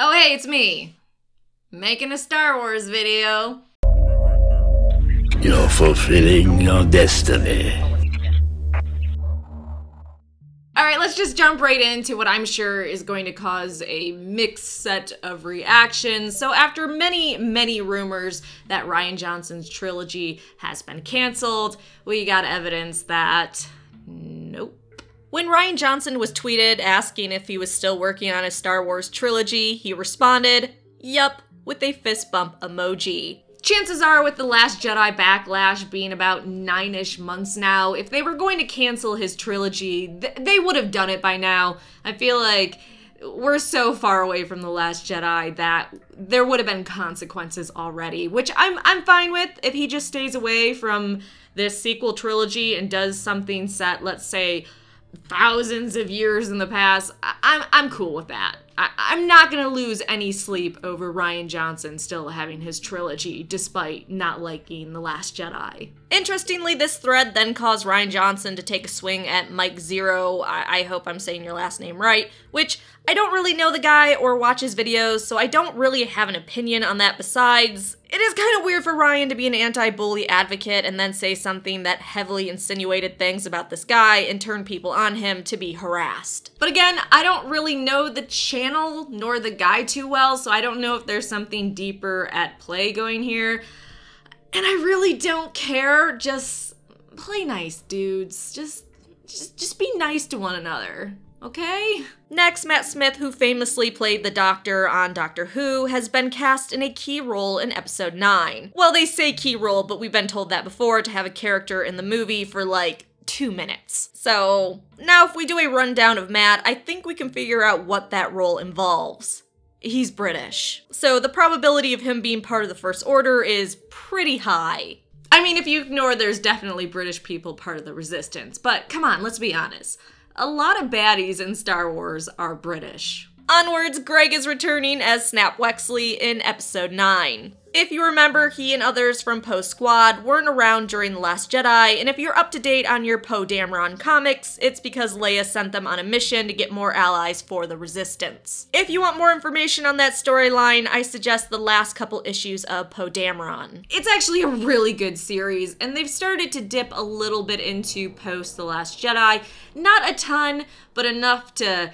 Oh hey, it's me. Making a Star Wars video. You're fulfilling your destiny. Alright, let's just jump right into what I'm sure is going to cause a mixed set of reactions. So after many rumors that Rian Johnson's trilogy has been canceled, we got evidence that nope. When Rian Johnson was tweeted asking if he was still working on his Star Wars trilogy, he responded, "Yup," with a fist bump emoji. Chances are, with The Last Jedi backlash being about 9-ish months now, if they were going to cancel his trilogy, they would have done it by now. I feel like we're so far away from The Last Jedi that there would have been consequences already, which I'm fine with if he just stays away from this sequel trilogy and does something set, let's say, thousands of years in the past. I'm cool with that. I'm not gonna lose any sleep over Rian Johnson still having his trilogy, despite not liking The Last Jedi. Interestingly, this thread then caused Rian Johnson to take a swing at Mike Zero, I hope I'm saying your last name right, which I don't really know the guy or watch his videos, so I don't really have an opinion on that. Besides, it is kind of weird for Rian to be an anti-bully advocate and then say something that heavily insinuated things about this guy and turn people on him to be harassed. But again, I don't really know the channel nor the guy too well, so I don't know if there's something deeper at play going here. And I really don't care. Just play nice, dudes. Just be nice to one another, okay? Next, Matt Smith, who famously played the Doctor on Doctor Who, has been cast in a key role in episode 9. Well, they say key role, but we've been told that before, to have a character in the movie for like 2 minutes. So now if we do a rundown of Matt, I think we can figure out what that role involves. He's British, so the probability of him being part of the First Order is pretty high. I mean, if you ignore there's definitely British people part of the Resistance, but come on, let's be honest. A lot of baddies in Star Wars are British. Onwards, Greg is returning as Snap Wexley in episode 9. If you remember, he and others from Poe Squad weren't around during The Last Jedi, and if you're up to date on your Poe Dameron comics, it's because Leia sent them on a mission to get more allies for the Resistance. If you want more information on that storyline, I suggest the last couple issues of Poe Dameron. It's actually a really good series, and they've started to dip a little bit into post The Last Jedi. Not a ton, but enough to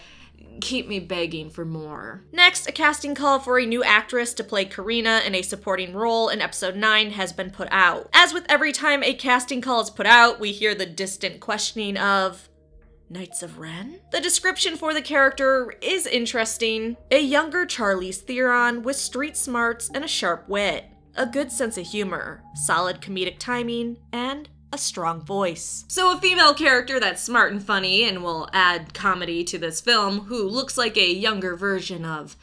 keep me begging for more. Next, a casting call for a new actress to play Karina in a supporting role in episode 9 has been put out. As with every time a casting call is put out, we hear the distant questioning of Knights of Ren? The description for the character is interesting. A younger Charlize Theron with street smarts and a sharp wit, a good sense of humor, solid comedic timing, and a strong voice. So a female character that's smart and funny and will add comedy to this film, who looks like a younger version of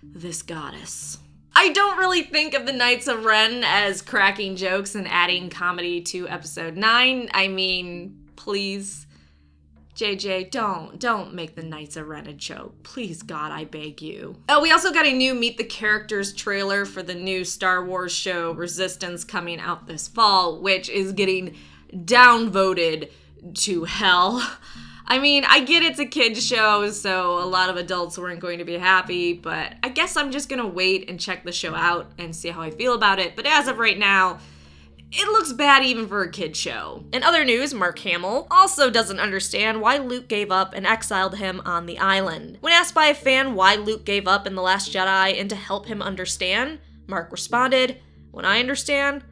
this goddess. I don't really think of the Knights of Ren as cracking jokes and adding comedy to episode 9. I mean, please, JJ, don't make the Knights of Ren a joke. Please, God, I beg you. Oh, we also got a new Meet the Characters trailer for the new Star Wars show Resistance coming out this fall, which is getting downvoted to hell. I mean, I get it's a kid's show, so a lot of adults weren't going to be happy, but I guess I'm just gonna wait and check the show out and see how I feel about it. But as of right now, it looks bad even for a kid's show. In other news, Mark Hamill also doesn't understand why Luke gave up and exiled him on the island. When asked by a fan why Luke gave up in The Last Jedi and to help him understand, Mark responded, "When I understand,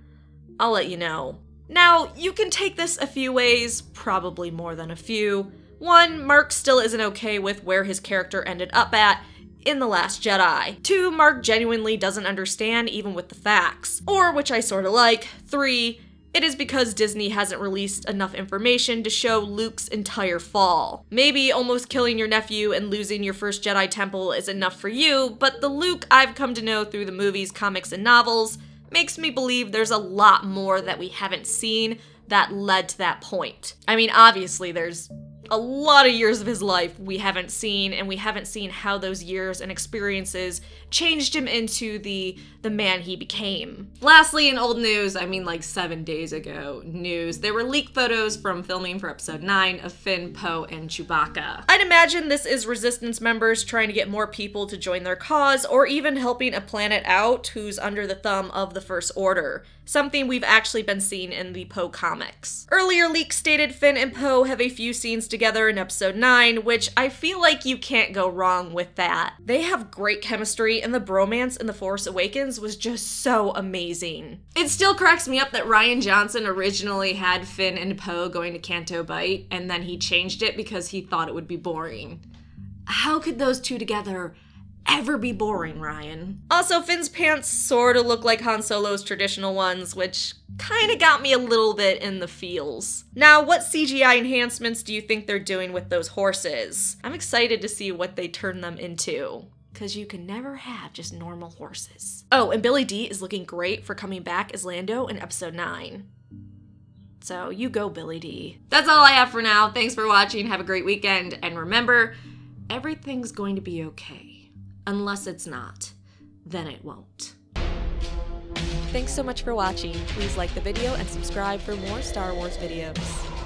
I'll let you know." Now, you can take this a few ways, probably more than a few. One, Mark still isn't okay with where his character ended up at in The Last Jedi. 2, Mark genuinely doesn't understand even with the facts. Or, which I sorta like, 3, it is because Disney hasn't released enough information to show Luke's entire fall. Maybe almost killing your nephew and losing your first Jedi temple is enough for you, but the Luke I've come to know through the movies, comics, and novels makes me believe there's a lot more that we haven't seen that led to that point. I mean, obviously there's a lot of years of his life we haven't seen, and we haven't seen how those years and experiences changed him into the man he became. Lastly, in old news, I mean like 7 days ago news, there were leaked photos from filming for episode 9 of Finn, Poe, and Chewbacca. I'd imagine this is Resistance members trying to get more people to join their cause, or even helping a planet out who's under the thumb of the First Order. Something we've actually been seeing in the Poe comics. Earlier leaks stated Finn and Poe have a few scenes together in episode 9, which I feel like you can't go wrong with that. They have great chemistry, and the bromance in The Force Awakens was just so amazing. It still cracks me up that Rian Johnson originally had Finn and Poe going to Canto Bight, and then he changed it because he thought it would be boring. How could those two together ever be boring, Rian? Also, Finn's pants sorta look like Han Solo's traditional ones, which kinda got me a little bit in the feels. Now, what CGI enhancements do you think they're doing with those horses? I'm excited to see what they turn them into, because you can never have just normal horses. Oh, and Billy Dee is looking great for coming back as Lando in episode 9. So, you go, Billy Dee. That's all I have for now. Thanks for watching. Have a great weekend. And remember, everything's going to be okay. Unless it's not. Then it won't. Thanks so much for watching. Please like the video and subscribe for more Star Wars videos.